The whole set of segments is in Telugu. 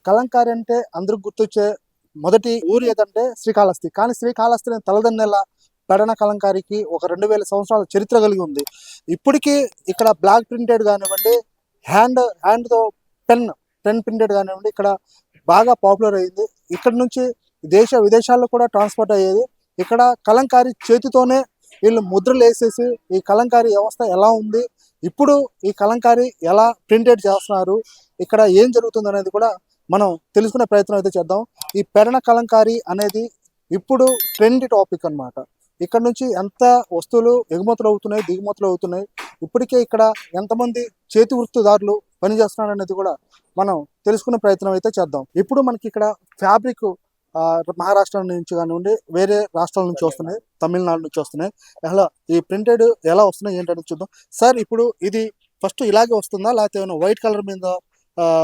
కలంకారీ అంటే అందరికి గుర్తొచ్చే మొదటి ఊరు ఏదంటే శ్రీకాళహస్తి. కానీ శ్రీకాళహస్తి అనే తలదన్నేల పెడన కలంకారీకి ఒక 2000 సంవత్సరాల చరిత్ర కలిగి ఉంది. ఇప్పటికీ ఇక్కడ బ్లాక్ ప్రింటెడ్ కానివ్వండి, హ్యాండ్‌తో పెన్ ప్రింటెడ్ కానివ్వండి, ఇక్కడ బాగా పాపులర్ అయింది. ఇక్కడ నుంచి దేశ విదేశాల్లో కూడా ట్రాన్స్‌పోర్ట్ అయ్యేది. ఇక్కడ కలంకారీ చేతితోనే వీళ్ళు ముద్రలేసేసి ఈ కలంకారీ వ్యవస్థ ఎలా ఉంది, ఇప్పుడు ఈ కలంకారీ ఎలా ప్రింటెడ్ చేస్తున్నారు, ఇక్కడ ఏం జరుగుతుందనేది కూడా మనం తెలుసుకునే ప్రయత్నం అయితే చేద్దాం. ఈ పెడన కలంకారీ అనేది ఇప్పుడు ట్రెండ్ టాపిక్ అన్నమాట. ఇక్కడ నుంచి ఎంత వస్తువులు ఎగుమతులు అవుతున్నాయి, దిగుమతులు అవుతున్నాయి, ఇప్పటికే ఇక్కడ ఎంతమంది చేతి వృత్తిదారులు పనిచేస్తున్నారు అనేది కూడా మనం తెలుసుకునే ప్రయత్నం అయితే చేద్దాం. ఇప్పుడు మనకి ఇక్కడ ఫ్యాబ్రిక్ మహారాష్ట్ర నుంచి కానివ్వండి, వేరే రాష్ట్రాల నుంచి వస్తున్నాయి, తమిళనాడు నుంచి వస్తున్నాయి. అలా ఈ ప్రింటెడ్ ఎలా వస్తున్నాయి ఏంటనేది చూద్దాం. సార్, ఇప్పుడు ఇది ఫస్ట్ ఇలాగే వస్తుందా, లేకపోతే ఏమైనా వైట్ కలర్ మీద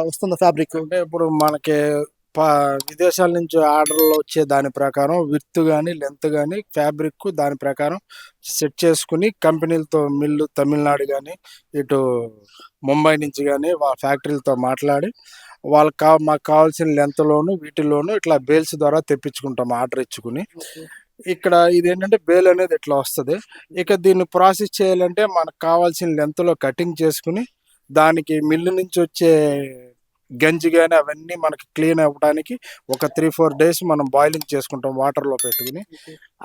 వస్తుందా ఫ్యాబ్రిక్? అంటే ఇప్పుడు మనకి విదేశాల నుంచి ఆర్డర్లు వచ్చే దాని ప్రకారం విత్ కానీ లెంత్ కానీ ఫ్యాబ్రిక్ దాని ప్రకారం సెట్ చేసుకుని కంపెనీలతో మిల్లు తమిళనాడు కానీ ఇటు ముంబై నుంచి కానీ వాళ్ళ ఫ్యాక్టరీలతో మాట్లాడి వాళ్ళకి మాకు కావాల్సిన లెంత్లోను వీటిలోను ఇట్లా బేల్స్ ద్వారా తెప్పించుకుంటాం ఆర్డర్ ఇచ్చుకుని. ఇక్కడ ఇదేంటంటే బేల్ అనేది ఇట్లా వస్తుంది. ఇక దీన్ని ప్రాసెస్ చేయాలంటే మనకు కావాల్సిన లెంత్లో కటింగ్ చేసుకుని దానికి మిల్లు నుంచి వచ్చే గంజి కానీ అవన్నీ మనకి క్లీన్ అవ్వడానికి ఒక 3-4 డేస్ మనం బాయిలింగ్ చేసుకుంటాం వాటర్లో పెట్టుకుని.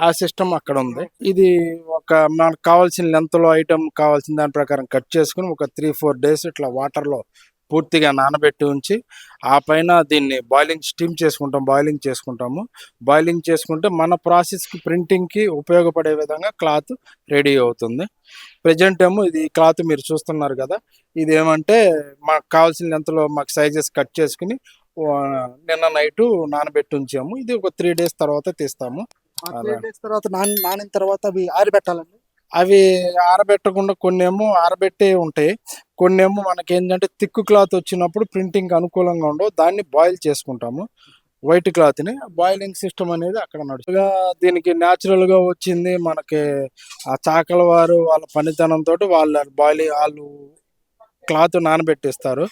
ఆ సిస్టమ్ అక్కడ ఉంది. ఇది ఒక మనకు కావాల్సిన లెంత్లో ఐటమ్ కావాల్సిన దాని ప్రకారం కట్ చేసుకుని ఒక 3-4 డేస్ ఇట్లా వాటర్లో పూర్తిగా నానబెట్టి ఉంచి ఆ పైన దీన్ని స్టీమ్ చేసుకుంటాం, బాయిలింగ్ చేసుకుంటే మన ప్రాసెస్కి ప్రింటింగ్కి ఉపయోగపడే విధంగా క్లాత్ రెడీ అవుతుంది. ప్రజెంట్ ఏమో ఇది క్లాత్ మీరు చూస్తున్నారు కదా, ఇది ఏమంటే మాకు కావాల్సిన లెంత్లో మాకు సైజెస్ కట్ చేసుకుని నిన్న నైట్ నానబెట్టి ఉంచాము. ఇది ఒక 3 డేస్ తర్వాత తీస్తాము. 3 డేస్ తర్వాత నానిన తర్వాత అవి ఆరబెట్టాలండి. అవి ఆరబెట్టకుండా కొన్నేమో ఆరబెట్టే ఉంటాయి, కొన్నేమో మనకేంటంటే థిక్ క్లాత్ వచ్చినప్పుడు ప్రింటింగ్ అనుకూలంగా ఉండవు, దాన్ని బాయిల్ చేసుకుంటాము. వైట్ క్లాత్ని బాయిలింగ్ సిస్టమ్ అనేది అక్కడ నడుస్తుంది. దీనికి న్యాచురల్గా వచ్చింది మనకి ఆ చాకల వారు వాళ్ళ పనితనంతో వాళ్ళు క్లాత్ నానబెట్టిస్తారు.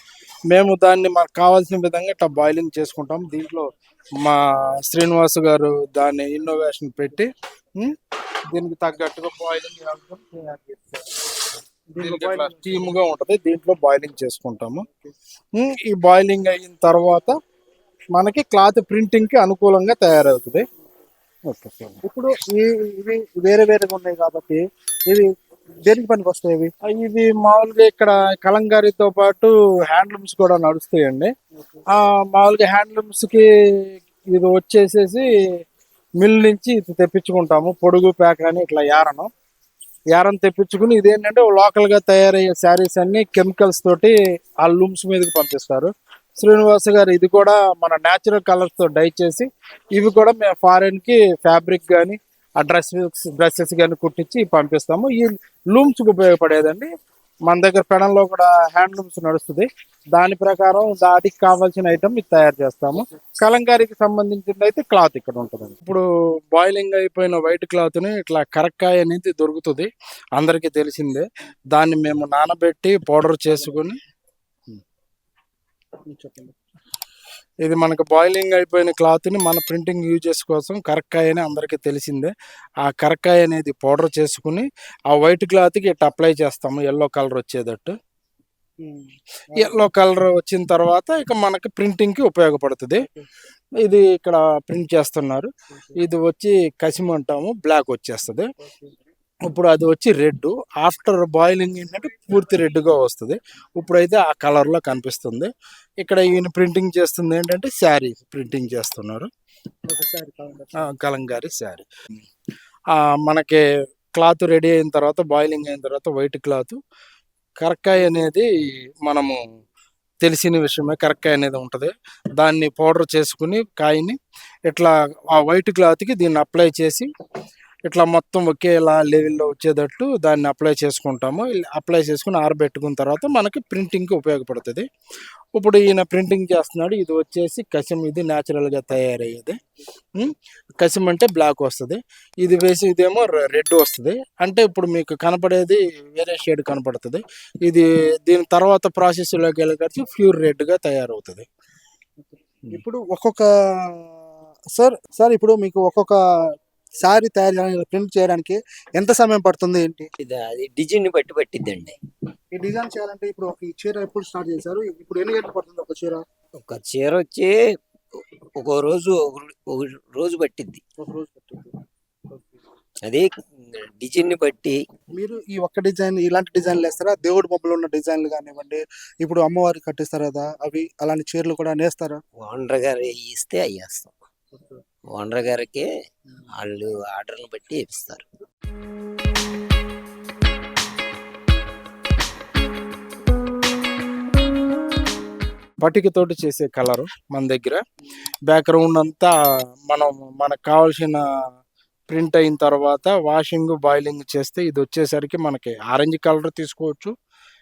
మేము దాన్ని మాకు కావాల్సిన విధంగా ఇట్లా బాయిలింగ్ చేసుకుంటాం. దీంట్లో మా శ్రీనివాస్ గారు దాన్ని ఇన్నోవేషన్ పెట్టి దీనికి తగ్గట్టుగా బాయిలింగ్ స్టీమ్ గా ఉంటది, దీంట్లో బాయిలింగ్ చేసుకుంటాము. ఈ బాయిలింగ్ అయిన తర్వాత మనకి క్లాత్ ప్రింటింగ్ కి అనుకూలంగా తయారవుతుంది. ఇప్పుడు ఇవి వేరే వేరేగా ఉన్నాయి కాబట్టి ఇవి దేనికి పనికి వస్తాయి? ఇవి మామూలుగా ఇక్కడ కలంకారీతో పాటు హ్యాండ్లూమ్స్ కూడా నడుస్తాయండి. మామూలుగా హ్యాండ్లూమ్స్ కి ఇది వచ్చేసేసి మిల్ నుంచి ఇది తెప్పించుకుంటాము. పొడుగు ప్యాక్ అని ఇట్లా యారం తెప్పించుకుని ఇదేంటంటే లోకల్ గా తయారయ్యే శారీస్ అన్ని కెమికల్స్ తోటి ఆ లూమ్స్ మీదకి పంపిస్తారు. శ్రీనివాస్ గారు ఇది కూడా మన న్యాచురల్ కలర్స్ తో డై చేసి ఇవి కూడా మేము ఫారెన్ కి ఫ్యాబ్రిక్ కానీ ఆ డ్రెస్సెస్ కానీ కుట్టించి పంపిస్తాము. ఈ లూమ్స్ కి ఉపయోగపడేదండి. మన దగ్గర పెనంలో కూడా హ్యాండ్లూమ్స్ నడుస్తుంది, దాని ప్రకారం దానికి కావాల్సిన ఐటమ్ ఇది తయారు చేస్తాము. కలంకారీకి సంబంధించింది అయితే క్లాత్ ఇక్కడ ఉంటుంది. ఇప్పుడు బాయిలింగ్ అయిపోయిన వైట్ క్లాత్ ని ఇట్లా కరక్కాయ అనేది దొరుకుతుంది, అందరికీ తెలిసిందే. దాన్ని మేము నానబెట్టి పౌడర్ చేసుకుని ఇది మనకు బాయిలింగ్ అయిపోయిన క్లాత్ ని మన ప్రింటింగ్ యూజెస్ కోసం కరక్కాయ అని అందరికీ తెలిసిందే. ఆ కరక్కాయ అనేది పౌడర్ చేసుకుని ఆ వైట్ క్లాత్ కి ఇట్లా అప్లై చేస్తాము, ఎల్లో కలర్ వచ్చేటట్టు. ఎల్లో కలర్ వచ్చిన తర్వాత ఇక మనకి ప్రింటింగ్ కి ఉపయోగపడుతుంది. ఇది ఇక్కడ ప్రింట్ చేస్తున్నారు, ఇది వచ్చి కసిమ అంటాము, బ్లాక్ వచ్చేస్తుంది. ఇప్పుడు అది వచ్చి రెడ్, ఆఫ్టర్ బాయిలింగ్ ఏంటంటే పూర్తి రెడ్గా వస్తుంది. ఇప్పుడైతే ఆ కలర్లో కనిపిస్తుంది. ఇక్కడ ఈయన ప్రింటింగ్ చేస్తుంది ఏంటంటే శారీ ప్రింటింగ్ చేస్తున్నారు, కలంకారీ శారీ. మనకి క్లాత్ రెడీ అయిన తర్వాత బాయిలింగ్ అయిన తర్వాత వైట్ క్లాత్ కరక్కాయ అనేది మనము తెలిసిన విషయమే, కరక్కాయ అనేది ఉంటుంది. దాన్ని పౌడర్ చేసుకుని కాయని ఇట్లా ఆ వైట్ క్లాత్కి దీన్ని అప్లై చేసి ఇట్లా మొత్తం ఒకేలా లెవెల్లో వచ్చేటట్టు దాన్ని అప్లై చేసుకుంటాము. అప్లై చేసుకుని ఆరబెట్టుకున్న తర్వాత మనకి ప్రింటింగ్కి ఉపయోగపడుతుంది. ఇప్పుడు ఈయన ప్రింటింగ్ చేస్తున్నాడు, ఇది వచ్చేసి కసిం, ఇది న్యాచురల్గా తయారయ్యేది. కసిం అంటే బ్లాక్ వస్తుంది, ఇది వేసి ఇదేమో రెడ్ వస్తుంది. అంటే ఇప్పుడు మీకు కనపడేది వేరే షేడ్ కనపడుతుంది. ఇది దీని తర్వాత ప్రాసెస్లోకి వెళ్ళి ప్యూర్ రెడ్గా తయారవుతుంది. ఇప్పుడు ఒక్కొక్క సార్ ఇప్పుడు మీకు ఒక్కొక్క సారీ తయారు చేయడానికి ప్రింట్ చేయడానికి ఎంత సమయం పడుతుంది ఏంటి? అది డిజైన్ బట్టి పట్టిద్దండి. ఈ డిజైన్ చేయాలంటే ఇప్పుడు ఈ చీర ఎప్పుడు స్టార్ట్ చేశారు? ఇప్పుడు ఎన్ని గంటలు పడుతుంది ఒక చీర? ఒక చీర వచ్చి ఒక రోజు ఒక రోజు పట్టిద్ది. ఒక రోజు పడుతుంది. అది డిజైన్ బట్టి. మీరు ఈ ఒక్క డిజైన్ ఇలాంటి డిజైన్లు వేస్తారా? దేవుడి బొమ్మలు ఉన్న డిజైన్లు కానివ్వండి, ఇప్పుడు అమ్మవారికి కట్టిస్తారు కదా అవి, అలాంటి చీరలు కూడా నేస్తారా? ఓనర్ గారు ఇస్తే అయ్యేస్తాం. ఓనర్ గారికి వాళ్ళు ఆర్డర్ని బట్టి ఇస్తారు. పటికతోటి చేసే కలరు మన దగ్గర. బ్యాక్గ్రౌండ్ అంతా మనం మనకు కావాల్సిన ప్రింట్ అయిన తర్వాత వాషింగ్ బాయిలింగ్ చేస్తే ఇది వచ్చేసరికి మనకి ఆరెంజ్ కలర్ తీసుకోవచ్చు,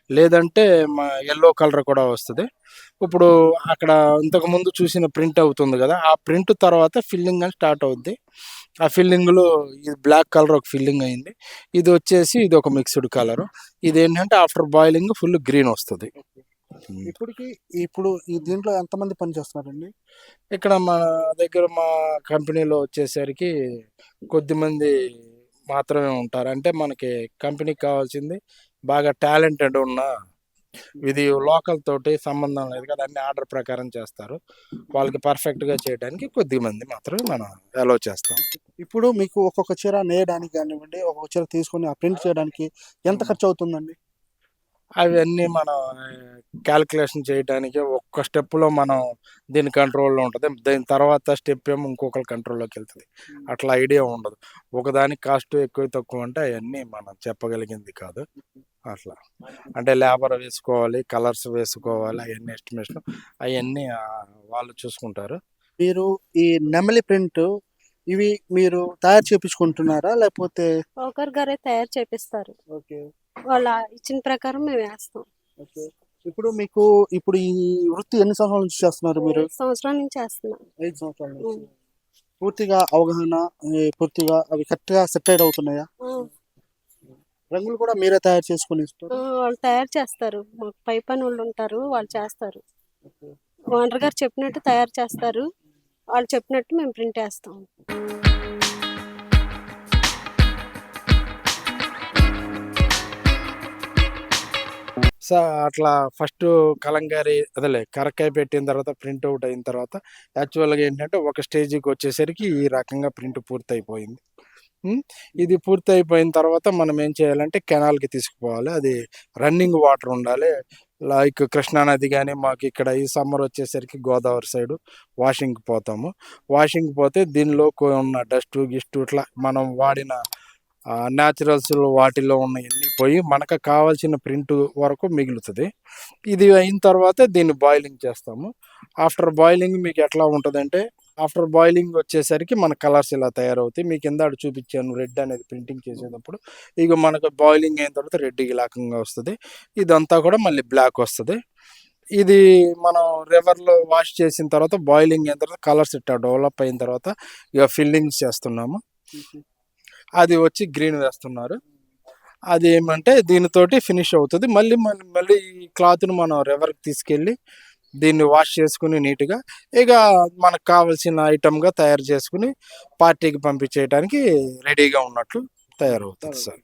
లేదంటే ఎల్లో కలర్ కూడా వస్తుంది. ఇప్పుడు అక్కడ ఇంతకుముందు చూసిన ప్రింట్ అవుతుంది కదా, ఆ ప్రింట్ తర్వాత ఫిల్లింగ్ అని స్టార్ట్ అవుద్ది. ఆ ఫిల్లింగ్లో ఇది బ్లాక్ కలర్ ఒక ఫిల్లింగ్ అయింది, ఇది వచ్చేసి ఇది ఒక మిక్స్డ్ కలరు. ఇది ఏంటంటే ఆఫ్టర్ బాయిలింగ్ ఫుల్ గ్రీన్ వస్తుంది. ఇప్పుడు ఈ దీంట్లో ఎంతమంది పని చేస్తున్నారండి? ఇక్కడ మా దగ్గర మా కంపెనీలో వచ్చేసరికి కొద్దిమంది మాత్రమే ఉంటారు. అంటే మనకి కంపెనీకి కావాల్సింది బాగా టాలెంటెడ్ ఉన్న, ఇది లోకల్ తోటి సంబంధం లేదు కదా, అన్ని ఆర్డర్ ప్రకారం చేస్తారు. వాళ్ళకి పర్ఫెక్ట్గా చేయడానికి కొద్దిమంది మాత్రమే మనం అలౌ చేస్తాం. ఇప్పుడు మీకు ఒక్కొక్క చీర నేయడానికి కానివ్వండి, ఒక్కొక్క చీర తీసుకొని ఆ ప్రింట్ చేయడానికి ఎంత ఖర్చు అవుతుందండి? అవన్నీ మనం క్యాలిక్యులేషన్ చేయడానికి ఒక్క స్టెప్లో మనం దీని కంట్రోల్లో ఉంటుంది, దీని తర్వాత స్టెప్ ఏమో ఇంకొకరి కంట్రోల్లోకి వెళ్తుంది. అట్లా ఐడియా ఉండదు. ఒకదానికి కాస్ట్ ఎక్కువ తక్కువ అంటే అవన్నీ మనం చెప్పగలిగింది కాదు. అట్లా అంటే లేబర్ వేసుకోవాలి, కలర్స్ వేసుకోవాలి, అవన్నీ ఎస్టిమేషన్ అవన్నీ వాళ్ళు చూసుకుంటారు. మీరు ఈ నెమలి ప్రింట్ ఇవి మీరు తయారు చేపించుకుంటున్నారా లేకపోతే? ఒకరి గారే తయారు చేపిస్తారు. ఓకే. వాళ్ళ ఇచ్చిన ప్రకారం మేము వేస్తాం. ఓకే. ఇప్పుడు ఈ వృత్తి ఎన్ని సంవత్సరాల నుంచి చేస్తున్నారు మీరు? 5 సంవత్సరాల నుంచి చేస్తున్నాం. 5 సంవత్సరాల నుంచి. పూర్తిగా అవగాహన, పూర్తిగా అవి కరెక్ట్ గా సెట్ అవుతున్నాయా? రంగులు కూడా మీరే తయారు చేసుకుని ఇస్తారు? వాళ్ళు తయారు చేస్తారు. మాకు పై పని వాళ్ళు ఉంటారు, వాళ్ళు చేస్తారు. ఓనర్ గారు చెప్పినట్టు తయారు చేస్తారు, వాళ్ళు చెప్పినట్టు మేము ప్రింట్ వేస్తాం. అట్లా ఫస్ట్ కలంకారీ అదేలే కరక్కాయ పెట్టిన తర్వాత ప్రింట్ అవుట్ అయిన తర్వాత యాక్చువల్గా ఏంటంటే ఒక స్టేజ్కి వచ్చేసరికి ఈ రకంగా ప్రింట్ పూర్తయిపోయింది. ఇది పూర్తయిపోయిన తర్వాత మనం ఏం చేయాలంటే కెనాల్కి తీసుకుపోవాలి. అది రన్నింగ్ వాటర్ ఉండాలి. లైక్ కృష్ణానది కానీ, మాకు ఇక్కడ ఈ సమ్మర్ వచ్చేసరికి గోదావరి సైడు వాషింగ్కి పోతాము. వాషింగ్కి పోతే దీనిలో ఉన్న డస్ట్ గిస్ట్ ఇట్లా మనం వాడిన న్యాచురల్స్ వాటిలో ఉన్నవన్నీ పోయి మనకు కావాల్సిన ప్రింట్ వరకు మిగులుతుంది. ఇది అయిన తర్వాత దీన్ని బాయిలింగ్ చేస్తాము. ఆఫ్టర్ బాయిలింగ్ మీకు ఎట్లా ఉంటుందంటే, ఆఫ్టర్ బాయిలింగ్ వచ్చేసరికి మన కలర్స్ ఇలా తయారవుతాయి. మీకు కింద చూపించాను రెడ్ అనేది ప్రింటింగ్ చేసేటప్పుడు. ఇక మనకు బాయిలింగ్ అయిన తర్వాత రెడ్ ఈ రకంగా వస్తుంది. ఇదంతా కూడా మళ్ళీ బ్లాక్ వస్తుంది. ఇది మనం రివర్లో వాష్ చేసిన తర్వాత బాయిలింగ్ అయిన తర్వాత కలర్స్ ఇట్లా డెవలప్ అయిన తర్వాత ఇక ఫిల్లింగ్స్ చేస్తున్నాము. అది వచ్చి గ్రీన్ వేస్తున్నారు. అది ఏమంటే దీనితోటి ఫినిష్ అవుతుంది. మళ్ళీ ఈ క్లాత్ని మనం రివర్కి తీసుకెళ్ళి దీన్ని వాష్ చేసుకుని నీట్గా ఇక మనకు కావాల్సిన ఐటమ్గా తయారు చేసుకుని పార్టీకి పంపించేయడానికి రెడీగా ఉన్నట్లు తయారవుతుంది సార్.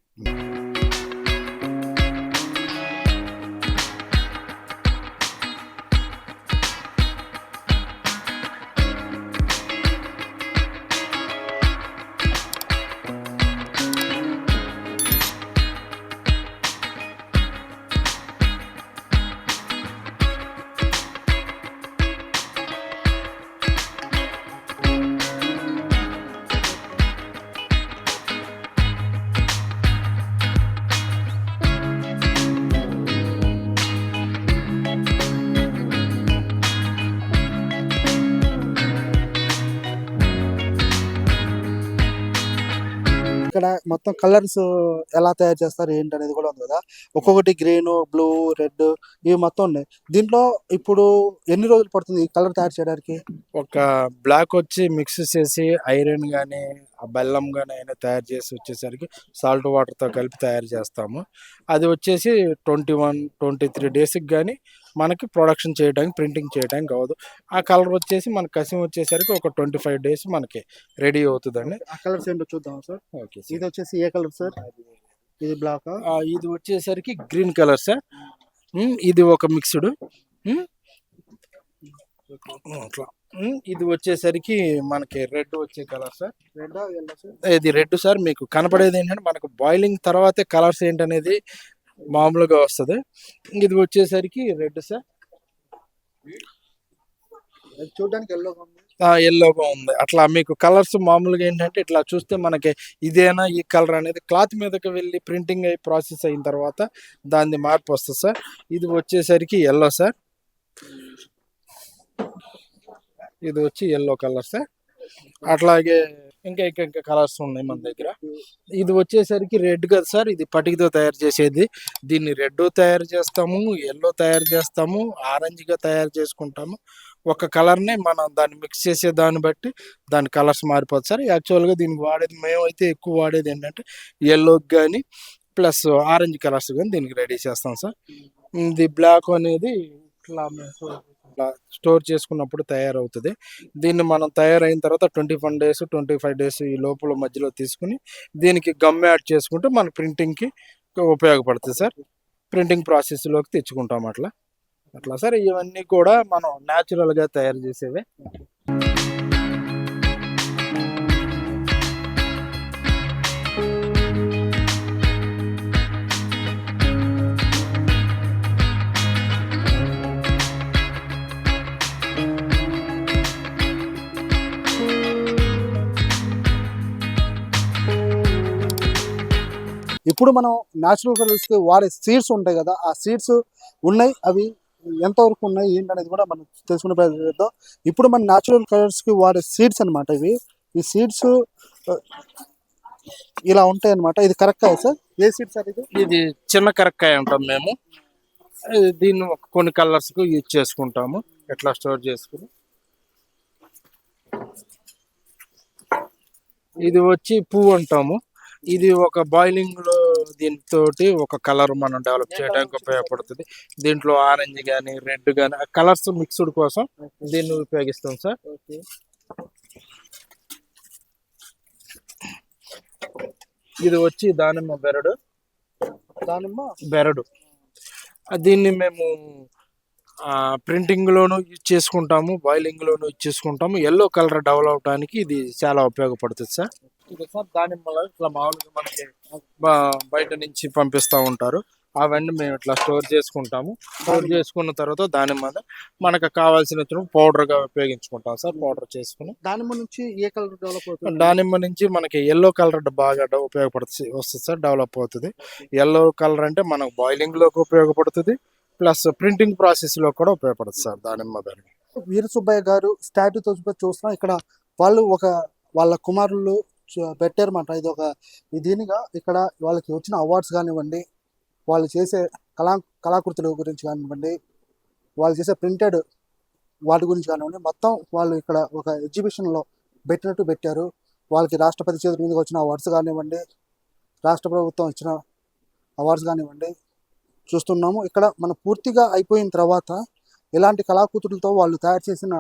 ఇక్కడ మొత్తం కలర్స్ ఎలా తయారు చేస్తారు ఏంటి అనేది కూడా ఉంది కదా. ఒక్కొక్కటి గ్రీన్, బ్లూ, రెడ్ ఇవి మొత్తం ఉన్నాయి. దీంట్లో ఇప్పుడు ఎన్ని రోజులు పడుతుంది ఈ కలర్ తయారు చేయడానికి? ఒక బ్లాక్ వచ్చి మిక్స్ చేసి ఐరన్ కానీ బెల్లం కానీ అయినా తయారు చేసి వచ్చేసరికి సాల్ట్ వాటర్తో కలిపి తయారు చేస్తాము. అది వచ్చేసి 21-23 డేస్కి కానీ మనకి ప్రొడక్షన్ చేయడానికి ప్రింటింగ్ చేయడానికి అవ్వదు. ఆ కలర్ వచ్చేసి మన కసిం వచ్చేసరికి ఒక 25 డేస్ మనకి రెడీ అవుతుందండి. ఆ కలర్స్ ఏంటో చూద్దాం సార్. ఓకే ఇది వచ్చేసి ఏ కలర్ సార్? ఇది బ్లాక్. ఇది వచ్చేసరికి గ్రీన్ కలర్ సార్. ఇది ఒక మిక్స్డ్. అట్లా ఇది వచ్చేసరికి మనకి రెడ్ వచ్చే colour sir. Red yellow sir? ఇది రెడ్ సార్. మీకు కనపడేది ఏంటంటే మనకు బాయిలింగ్ తర్వాతే కలర్స్ ఏంటనేది మామూలుగా వస్తుంది. ఇది వచ్చేసరికి రెడ్ సార్. చూడడానికి ఎల్లోగా ఉంది. ఎల్లోగా ఉంది. అట్లా మీకు కలర్స్ మామూలుగా ఏంటంటే ఇట్లా చూస్తే మనకి ఇదేనా ఈ కలర్ అనేది క్లాత్ మీదకి వెళ్ళి ప్రింటింగ్ అయ్యి ప్రాసెస్ అయిన తర్వాత దాన్ని మార్పు వస్తుంది సార్. ఇది వచ్చేసరికి ఎల్లో సార్. ఇది వచ్చి ఎల్లో కలర్ సార్. అట్లాగే ఇంకా కలర్స్ ఉన్నాయి మన దగ్గర. ఇది వచ్చేసరికి రెడ్ కదా సార్. ఇది పటికతో తయారు చేసేది. దీన్ని రెడ్ తయారు చేస్తాము, ఎల్లో తయారు చేస్తాము, ఆరెంజ్గా తయారు చేసుకుంటాము. ఒక కలర్ని మనం దాన్ని మిక్స్ చేసే దాన్ని బట్టి దాని కలర్స్ మారిపోతుంది సార్. యాక్చువల్గా దీనికి వాడేది మేమైతే ఎక్కువ వాడేది ఏంటంటే ఎల్లోకి కానీ ప్లస్ ఆరెంజ్ కలర్స్ కానీ దీనికి రెడీ చేస్తాం సార్. ఇది బ్లాక్ అనేది ఇట్లా స్టోర్ చేసుకున్నప్పుడు తయారవుతుంది. దీన్ని మనం తయారైన తర్వాత 21 డేస్ 25 డేస్ ఈ లోపల మధ్యలో తీసుకుని దీనికి గమ్ యాడ్ చేసుకుంటే మన ప్రింటింగ్కి ఉపయోగపడుతుంది సార్. ప్రింటింగ్ ప్రాసెస్లోకి తెచ్చుకుంటాం అట్లా సార్. ఇవన్నీ కూడా మనం న్యాచురల్గా తయారు చేసేవే. ఇప్పుడు మనం న్యాచురల్ కలర్స్ కి వాడే సీడ్స్ ఉంటాయి కదా, ఆ సీడ్స్ ఉన్నాయి. అవి ఎంతవరకు ఉన్నాయి ఏంటనేది కూడా మనం తెలుసుకునే ప్రయత్నం చేద్దాం. ఇప్పుడు మన న్యాచురల్ కలర్స్ కి వాడే సీడ్స్ అనమాట ఇవి. ఈ సీడ్స్ ఇలా ఉంటాయి అనమాట. ఇది కరెక్టా సార్? ఏ సీడ్స్ సార్ ఇది? ఇది చిన్న కరక్కాయ అంటాం మేము. దీన్ని కొన్ని కలర్స్ కు యూజ్ చేసుకుంటాము. ఎట్లా స్టోర్ చేసుకుని ఇది వచ్చి పువ్వు అంటాము. ఇది ఒక బాయిలింగ్ లో దీంతో ఒక కలర్ మనం డెవలప్ చేయడానికి ఉపయోగపడుతుంది. దీంట్లో ఆరెంజ్ కానీ రెడ్ కానీ కలర్స్ మిక్స్డ్ కోసం దీన్ని ఉపయోగిస్తాం సార్. ఇది వచ్చి దానిమ్మ బెరడు. దీన్ని మేము ప్రింటింగ్ లోను యూజ్ చేసుకుంటాము, బాయిలింగ్ లోను యూజ్ చేసుకుంటాము. ఎల్లో కలర్ డెవలప్ అవడానికి ఇది చాలా ఉపయోగపడుతుంది సార్. ఇది సార్ దానిమ్మలో ఇట్లా మామూలుగా మనకి బయట నుంచి పంపిస్తూ ఉంటారు. అవన్నీ మేము ఇట్లా స్టోర్ చేసుకుంటాము. స్టోర్ చేసుకున్న తర్వాత దానిమ్మ మనకు కావాల్సిన పౌడర్గా ఉపయోగించుకుంటాం సార్. పౌడర్ చేసుకుని దానిమ్మ నుంచి ఏ కలర్ డెవలప్ అవుతుంది? దానిమ్మ నుంచి మనకి ఎల్లో కలర్ బాగా ఉపయోగపడుతుంది వస్తుంది సార్, డెవలప్ అవుతుంది. ఎల్లో కలర్ అంటే మనకు బాయిలింగ్ లోకి ఉపయోగపడుతుంది, ప్లస్ ప్రింటింగ్ ప్రాసెస్ లో కూడా ఉపయోగపడుతుంది సార్ దానిమ్మ దానికి. వీర సుబ్బయ్య గారు స్టాట్యూతో చూస్తున్నాం. ఇక్కడ వాళ్ళు వాళ్ళ కుమారులు పెట్టారన్నమాట. ఇది ఒక దీనిగా ఇక్కడ వాళ్ళకి వచ్చిన అవార్డ్స్ కానివ్వండి, వాళ్ళు చేసే కళాకృతుల గురించి కానివ్వండి, వాళ్ళు చేసే ప్రింటెడ్ వాటి గురించి కానివ్వండి, మొత్తం వాళ్ళు ఇక్కడ ఒక ఎగ్జిబిషన్లో పెట్టారు. వాళ్ళకి రాష్ట్రపతి చేతుల మీదకి వచ్చిన అవార్డ్స్ కానివ్వండి, రాష్ట్ర ప్రభుత్వం ఇచ్చిన అవార్డ్స్ కానివ్వండి చూస్తున్నాము. ఇక్కడ మనం పూర్తిగా అయిపోయిన తర్వాత ఇలాంటి కళాకృతులతో వాళ్ళు తయారు చేసిన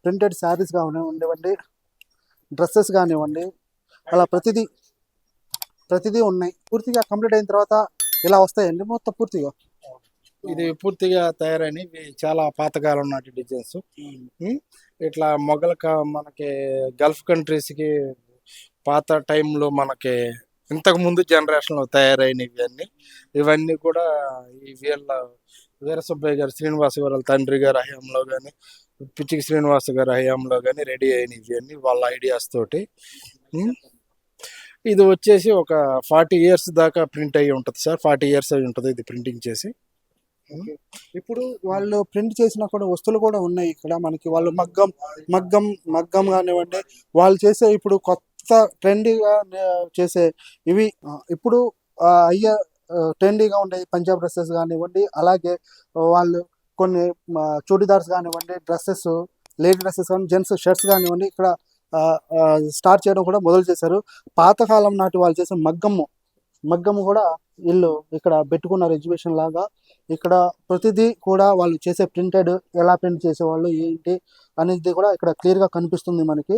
ప్రింటెడ్ శారీస్ కానివ్వండి, డ్రెస్సెస్ కానివ్వండి, అలా ప్రతిదీ ఉన్నాయి. పూర్తిగా కంప్లీట్ అయిన తర్వాత ఇలా వస్తాయండి మొత్తం పూర్తిగా. ఇది పూర్తిగా తయారైన చాలా పాతకాలం నాటి డిజైన్స్. ఇట్లా మనకి గల్ఫ్ కంట్రీస్కి పాత టైంలో మనకి ఇంతకు ముందు జనరేషన్లో తయారైనవి ఇవన్నీ కూడా ఈ వీర సుబ్బయ్య గారు, శ్రీనివాస గారు తండ్రి గారి హయాంలో కానీ, పిచ్చికి శ్రీనివాస గారి హయాంలో కానీ రెడీ అయినవి అన్నీ వాళ్ళ ఐడియాస్ తోటి. ఇది వచ్చేసి ఒక 40 years దాకా ప్రింట్ అయ్యి ఉంటుంది సార్. 40 years అయి ఉంటుంది ఇది ప్రింటింగ్ చేసి. ఇప్పుడు వాళ్ళు ప్రింట్ చేసిన కూడా వస్తువులు కూడా ఉన్నాయి ఇక్కడ మనకి. వాళ్ళు మగ్గం కానివ్వండి, వాళ్ళు చేసే ఇప్పుడు కొత్త ట్రెండీగా చేసే ఇవి ఇప్పుడు అయ్యే ట్రెండీగా ఉండే పంజాబ్ డ్రెస్సెస్ కానివ్వండి, అలాగే వాళ్ళు కొన్ని చూడిదార్స్ కానివ్వండి, డ్రెస్సెస్, లేడీ డ్రెస్సెస్ కానీ, జెంట్స్ షర్ట్స్ కానివ్వండి ఇక్కడ స్టార్ట్ చేయడం కూడా మొదలు చేశారు. పాతకాలం నాటి వాళ్ళు చేసే మగ్గము కూడా వీళ్ళు ఇక్కడ పెట్టుకున్నారు ఎగ్జిబిషన్ లాగా. ఇక్కడ ప్రతిదీ కూడా వాళ్ళు చేసే ప్రింటెడ్ ఎలా ప్రింట్ చేసేవాళ్ళు ఏంటి అనేది కూడా ఇక్కడ క్లియర్గా కనిపిస్తుంది మనకి.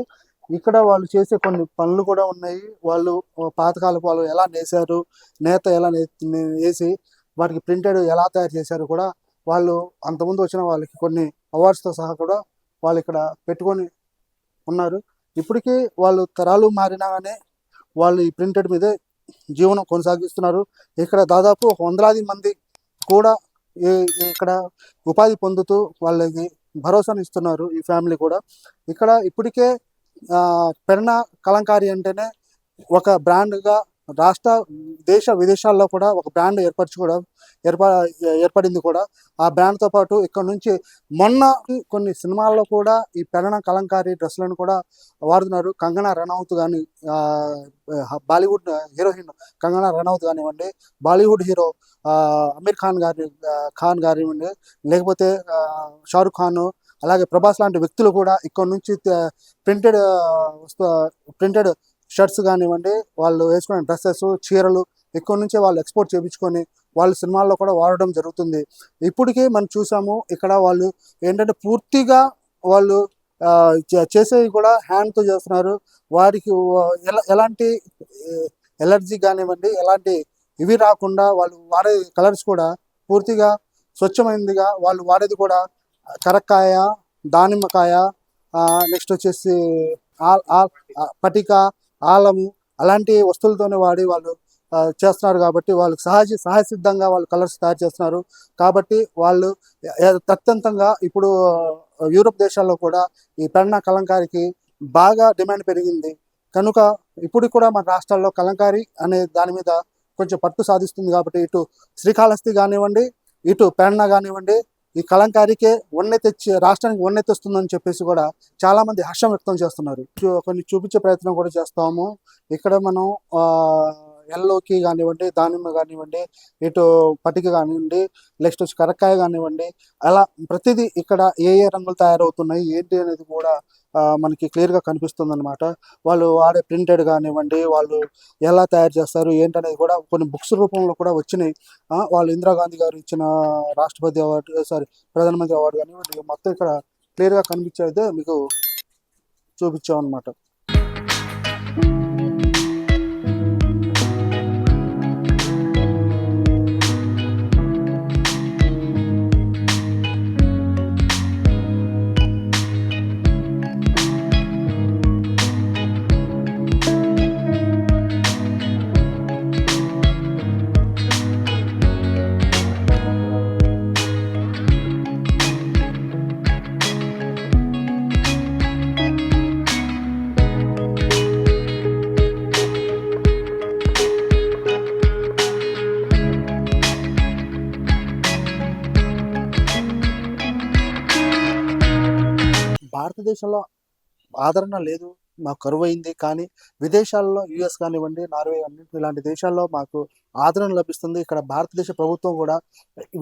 ఇక్కడ వాళ్ళు చేసే కొన్ని పనులు కూడా ఉన్నాయి. వాళ్ళు పాతకాలపు వాళ్ళు ఎలా నేసారు, నేత ఎలా వేసి వాటికి ప్రింటెడ్ ఎలా తయారు చేశారు కూడా వాళ్ళు అంతకుముందు వచ్చిన వాళ్ళకి కొన్ని అవార్డ్స్తో సహా కూడా వాళ్ళు ఇక్కడ పెట్టుకొని ఉన్నారు. ఇప్పటికీ వాళ్ళు తరాలు మారినా కానీ వాళ్ళు ఈ ప్రింటెడ్ మీదే జీవనం కొనసాగిస్తున్నారు. ఇక్కడ దాదాపు ఒక 100 మంది కూడా ఇక్కడ ఉపాధి పొందుతూ వాళ్ళకి భరోసాను ఇస్తున్నారు ఈ ఫ్యామిలీ కూడా. ఇక్కడ ఇప్పటికే పెరణ కలంకారీ అంటేనే ఒక బ్రాండ్గా రాష్ట్ర దేశ విదేశాల్లో కూడా ఒక బ్రాండ్ ఏర్పడింది కూడా. ఆ బ్రాండ్తో పాటు ఇక్కడ నుంచి మొన్న కొన్ని సినిమాల్లో కూడా ఈ పెరణ కలంకారీ డ్రెస్సులను కూడా వాడుతున్నారు. కంగనా రనౌత్ కానీ, బాలీవుడ్ హీరోయిన్ కంగనా రనౌత్ కానివ్వండి, బాలీవుడ్ హీరో అమీర్ ఖాన్ కానివ్వండి, లేకపోతే షారుఖ్ ఖాన్, అలాగే ప్రభాస్ లాంటి వ్యక్తులు కూడా ఇక్కడ నుంచి ప్రింటెడ్ షర్ట్స్ కానివ్వండి, వాళ్ళు వేసుకునే డ్రెస్సెస్, చీరలు ఇక్కడ నుంచే వాళ్ళు ఎక్స్పోర్ట్ చేయించుకొని వాళ్ళు సినిమాల్లో కూడా వాడడం జరుగుతుంది. ఇప్పటికీ మనం చూసాము ఇక్కడ వాళ్ళు ఏంటంటే పూర్తిగా వాళ్ళు చేసేవి కూడా హ్యాండ్తో చేస్తున్నారు. వారికి ఎలాంటి ఎలర్జీ కానివ్వండి, ఎలాంటి ఇవి రాకుండా వాళ్ళు వాడే కలర్స్ కూడా పూర్తిగా స్వచ్ఛమైనదిగా వాళ్ళు వాడేది కూడా కరక్కాయ, దానిమ్మకాయ, నెక్స్ట్ వచ్చేసి పటిక, ఆలము అలాంటి వస్తువులతోనే వాడి వాళ్ళు చేస్తున్నారు. కాబట్టి వాళ్ళకి సహజసిద్ధంగా వాళ్ళు కలర్స్ తయారు చేస్తున్నారు. కాబట్టి వాళ్ళు అత్యంతంగా ఇప్పుడు యూరోప్ దేశాల్లో కూడా ఈ పెరణ కలంకారీకి బాగా డిమాండ్ పెరిగింది. కనుక ఇప్పుడు కూడా మన రాష్ట్రాల్లో కలంకారీ అనే దాని మీద కొంచెం పట్టు సాధిస్తుంది. కాబట్టి ఇటు శ్రీకాళహస్తి కానివ్వండి, ఇటు పెరణ కానివ్వండి, ఈ కలంకారీకే రాష్ట్రానికి వన్నె తెస్తుందని చెప్పేసి కూడా చాలా మంది హర్షం వ్యక్తం చేస్తున్నారు. కొన్ని చూపించే ప్రయత్నం కూడా చేస్తాము. ఇక్కడ మనం ఎల్లోకి కానివ్వండి, దానిమ్మ కానివ్వండి, ఇటు పటిక కానివ్వండి, నెక్స్ట్ వచ్చి కరక్కాయ కానివ్వండి, అలా ప్రతిదీ ఇక్కడ ఏ రంగులు తయారవుతున్నాయి ఏంటి అనేది కూడా మనకి క్లియర్గా కనిపిస్తుంది అనమాట. వాళ్ళు వాడే ప్రింటెడ్ కానివ్వండి, వాళ్ళు ఎలా తయారు చేస్తారు ఏంటనేది కూడా కొన్ని బుక్స్ రూపంలో కూడా వచ్చినాయి. వాళ్ళు ఇందిరాగాంధీ గారు ఇచ్చిన రాష్ట్రపతి అవార్డు, ప్రధానమంత్రి అవార్డు కానివ్వండి, మొత్తం ఇక్కడ క్లియర్గా కనిపించేదే మీకు చూపించాం అనమాట. భారతదేశంలో ఆదరణ లేదు, మాకు కరువైంది. కానీ విదేశాల్లో యుఎస్ కానివ్వండి, నార్వే ఇలాంటి దేశాల్లో మాకు ఆదరణ లభిస్తుంది. ఇక్కడ భారతదేశ ప్రభుత్వం కూడా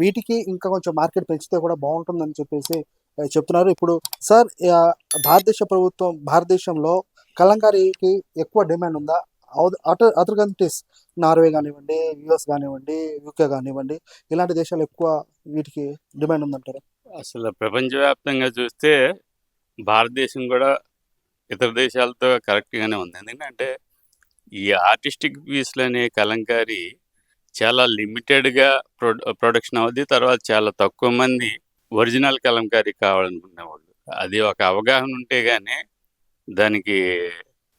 వీటికి ఇంకా కొంచెం మార్కెట్ పెంచితే కూడా బాగుంటుందని చెప్పేసి చెప్తున్నారు. ఇప్పుడు సార్, భారతదేశంలో కలంకారీకి ఎక్కువ డిమాండ్ ఉందా? అదర్ కంట్రీస్, నార్వే కానివ్వండి, యుఎస్ కానివ్వండి, యూకే కానివ్వండి, ఇలాంటి దేశాలు ఎక్కువ వీటికి డిమాండ్ ఉందంటారా? అసలు ప్రపంచవ్యాప్తంగా చూస్తే భారతదేశం కూడా ఇతర దేశాలతో కరెక్ట్గానే ఉంది. ఎందుకంటే ఈ ఆర్టిస్టిక్ పీస్లు అనే కలంకారీ చాలా లిమిటెడ్గా ప్రొడక్షన్ అవుద్ది. తర్వాత చాలా తక్కువ మంది ఒరిజినల్ కలంకారీ కావాలనుకునేవాళ్ళు. అది ఒక అవగాహన ఉంటే కానీ దానికి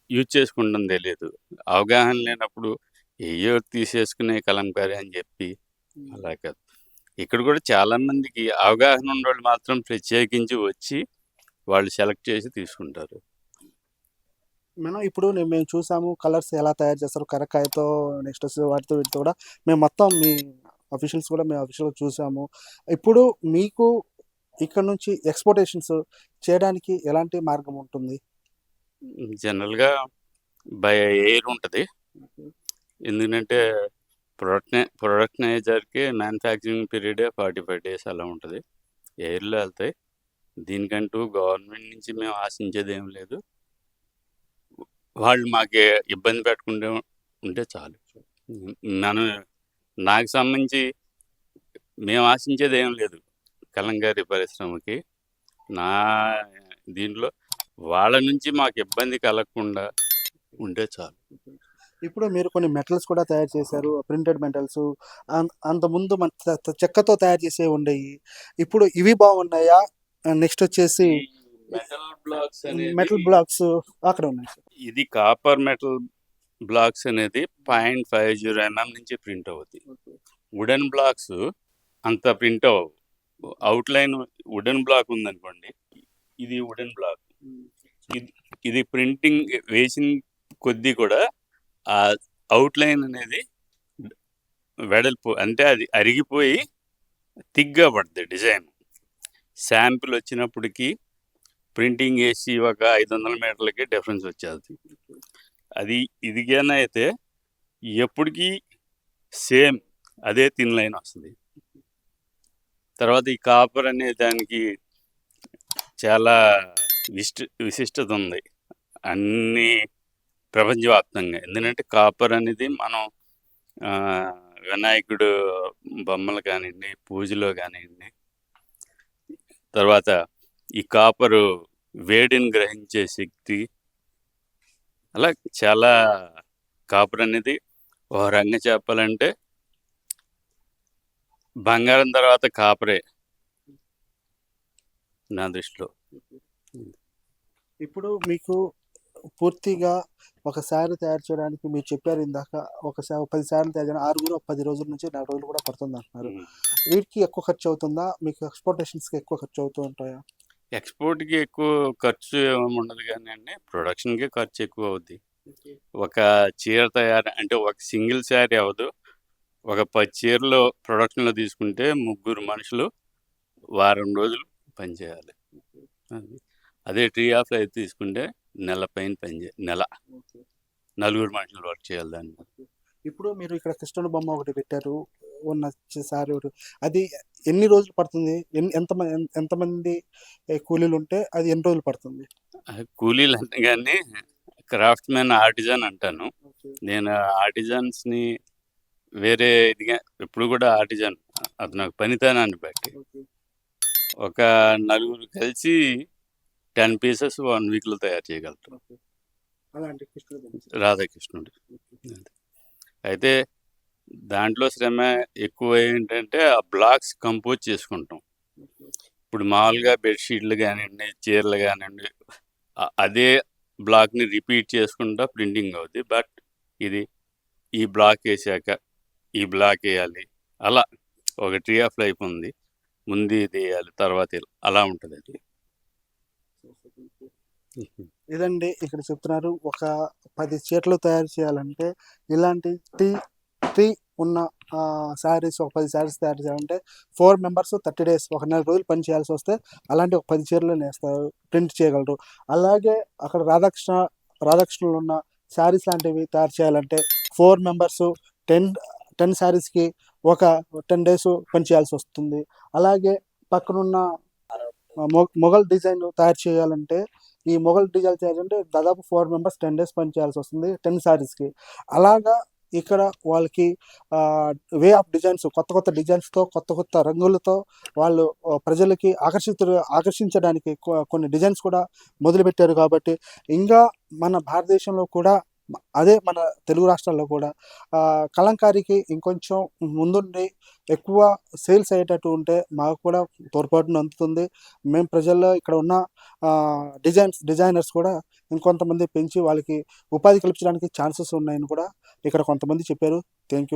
యూజ్ చేసుకుంటాం తెలియదు. అవగాహన లేనప్పుడు ఏయో తీసేసుకునే కలంకారీ అని చెప్పి అలా కాదు. ఇక్కడ కూడా చాలామందికి అవగాహన ఉన్నవాళ్ళు మాత్రం ప్రత్యేకించి వచ్చి వాళ్ళు సెలెక్ట్ చేసి తీసుకుంటారు. మనం ఇప్పుడు మేము చూసాము కలర్స్ ఎలా తయారు చేస్తారు కరక్కాయతో, నెక్స్ట్ వాటితో వీటితో కూడా మేము మొత్తం మీ అఫీషియల్స్ కూడా మేము అఫీషియల్గా చూసాము. ఇప్పుడు మీకు ఇక్కడ నుంచి ఎక్స్పోర్టేషన్స్ చేయడానికి ఎలాంటి మార్గం ఉంటుంది? జనరల్గా బై ఎయిర్ ఉంటుంది. ఎందుకంటే ప్రొడక్షన్ అయ్యేసరికి మ్యానుఫ్యాక్చరింగ్ పీరియడ్ 45 days అలా ఉంటుంది. ఎయిర్లో వెళ్తాయి. దీనికంటూ గవర్నమెంట్ నుంచి మేము ఆశించేది ఏం లేదు. వాళ్ళు మాకు ఇబ్బంది పెట్టకుండా ఉంటే చాలు. మనం నాకు సంబంధించి మేము ఆశించేది ఏం లేదు కలంకారీ పరిశ్రమకి. నా దీంట్లో వాళ్ళ నుంచి మాకు ఇబ్బంది కలగకుండా ఉంటే చాలు. ఇప్పుడు మీరు కొన్ని మెటల్స్ కూడా తయారు చేశారు, ప్రింటెడ్ మెటల్స్. అంతకుముందు మన చెక్కతో తయారు చేసేవి ఉండేవి. ఇప్పుడు ఇవి బాగున్నాయా? నెక్స్ట్ వచ్చేసి మెటల్ బ్లాక్స్ మెటల్ బ్లాక్స్ అక్కడ ఉన్నాయి సార్. ఇది కాపర్ మెటల్ బ్లాక్స్ అనేది 0.50 mm నుంచి ప్రింట్ అవుతాయి. వుడెన్ బ్లాక్స్ అంత ప్రింట్ అవ్వవు. అవుట్లైన్ వుడెన్ బ్లాక్ ఉందనుకోండి, ఇది వుడెన్ బ్లాక్. ఇది ప్రింటింగ్ వేసిన కొద్దీ కూడా ఆ అవుట్లైన్ అనేది వెడల్పు అంటే అది అరిగిపోయి థిక్గా పడుతుంది డిజైన్. శాంపిల్ వచ్చినప్పటికీ ప్రింటింగ్ వేసి ఒక 500 మీటర్లకి డిఫరెన్స్ వచ్చేది. అది ఇదిగానే అయితే ఎప్పటికీ సేమ్ అదే థిన్ లైన్ వస్తుంది. తర్వాత ఈ కాపర్ అనే దానికి చాలా విశిష్టత ఉంది అన్ని ప్రపంచవ్యాప్తంగా. ఎందుకంటే కాపర్ అనేది మనం వినాయకుడు బొమ్మలు కానివ్వండి, పూజలో కానివ్వండి, తర్వాత ఈ కాపరు వేడిని గ్రహించే శక్తి, అలా చాలా కాపర్ అనేది ఒక రంగం చెప్పాలంటే బంగారం తర్వాత కాపరే నా దృష్టిలో. ఇప్పుడు మీకు పూర్తిగా ఒక శారీ తయారు చేయడానికి మీరు చెప్పారు ఇందాక, 10 శారీలు తయారు చేయడానికి 6 10 రోజుల నుంచి 4 రోజులు కూడా పడుతుంది అంటున్నారు. వీటికి ఎక్కువ ఖర్చు అవుతుందా? మీకు ఎక్స్పోర్టేషన్స్కి ఎక్కువ ఖర్చు అవుతూ ఉంటాయా? ఎక్స్పోర్ట్కి ఎక్కువ ఖర్చు ఏమి ఉండదు కానీ అండి, ప్రొడక్షన్కి ఖర్చు ఎక్కువ అవుద్ది. ఒక చీర తయారు అంటే ఒక సింగిల్ శారీ అవ్వదు. ఒక 10 చీరలు ప్రొడక్షన్లో తీసుకుంటే 3 మనుషులు వారం రోజులు పనిచేయాలి. అదే ట్రీ ఆఫ్ లైఫ్ తీసుకుంటే నెల పైన నెల 4 మనుషులు వర్క్ చేయాలి దాన్ని. ఇప్పుడు మీరు ఇక్కడ కృష్ణుడి బొమ్మ ఒకటి పెట్టారు, ఉన్న శారీ ఒకటి, అది ఎన్ని రోజులు పడుతుంది? ఎంతమంది కూలీలు ఉంటే అది ఎన్ని రోజులు పడుతుంది? కూలీలు అంటే కానీ క్రాఫ్ట్ మ్యాన్, ఆర్టిజన్ అంటాను నేను. ఆర్టిజన్స్ని వేరే ఇదిగా ఎప్పుడు కూడా ఆర్టిజన్ అది నాకు పనితనాన్ని బట్టి. ఒక 4 కలిసి 10 పీసెస్ 1 వీక్లో తయారు చేయగలుగుతాం. రాధాకృష్ణుడు. అయితే దాంట్లో శ్రమ ఎక్కువ ఏంటంటే ఆ బ్లాక్స్ కంపోజ్ చేసుకుంటాం. ఇప్పుడు మామూలుగా బెడ్షీట్లు కానివ్వండి, చీరలు కానివ్వండి, అదే బ్లాక్ని రిపీట్ చేసుకుంటా ప్రింటింగ్ అవుద్ది. బట్ ఇది ఈ బ్లాక్ వేసాక ఈ బ్లాక్ వేయాలి, అలా ఒక ట్రీ ఆఫ్ లైఫ్ ఉంది. ముందు ఇది వేయాలి, తర్వాత అలా ఉంటుంది అది. ఇదండి ఇక్కడ చెప్తున్నారు. ఒక 10 చీరలు తయారు చేయాలంటే ఇలాంటి టీ ఉన్న శారీస్, ఒక 10 శారీస్ తయారు చేయాలంటే 4 మెంబర్స్ 30 days, ఒక 4 రోజులు పని చేయాల్సి వస్తే అలాంటి ఒక 10 చీరలు నేస్తారు, ప్రింట్ చేయగలరు. అలాగే అక్కడ రాధాకృష్ణులు ఉన్న శారీస్ లాంటివి తయారు చేయాలంటే 4 మెంబర్స్ 10 శారీస్కి ఒక 10 days పని చేయాల్సి వస్తుంది. అలాగే పక్కనున్న మొఘల్ డిజైన్ తయారు చేయాలంటే దాదాపు 4 మెంబర్స్ 10 days పని చేయాల్సి వస్తుంది 10 శారీస్కి. అలాగా ఇక్కడ వాళ్ళకి వే ఆఫ్ డిజైన్స్, కొత్త డిజైన్స్తో, కొత్త రంగులతో వాళ్ళు ప్రజలకి ఆకర్షించడానికి కొన్ని డిజైన్స్ కూడా మొదలుపెట్టారు. కాబట్టి ఇంకా మన భారతదేశంలో కూడా, అదే మన తెలుగు రాష్ట్రాల్లో కూడా కలంకారీకి ఇంకొంచెం ముందుండి ఎక్కువ సేల్స్ అయ్యేటట్టు ఉంటే మాకు కూడా తోడ్పాటును అందుతుంది. మేము ప్రజల్లో ఇక్కడ ఉన్న డిజైనర్స్ కూడా ఇంకొంతమంది పెంచి వాళ్ళకి ఉపాధి కల్పించడానికి ఛాన్సెస్ ఉన్నాయని కూడా ఇక్కడ కొంతమంది చెప్పారు. Thank you.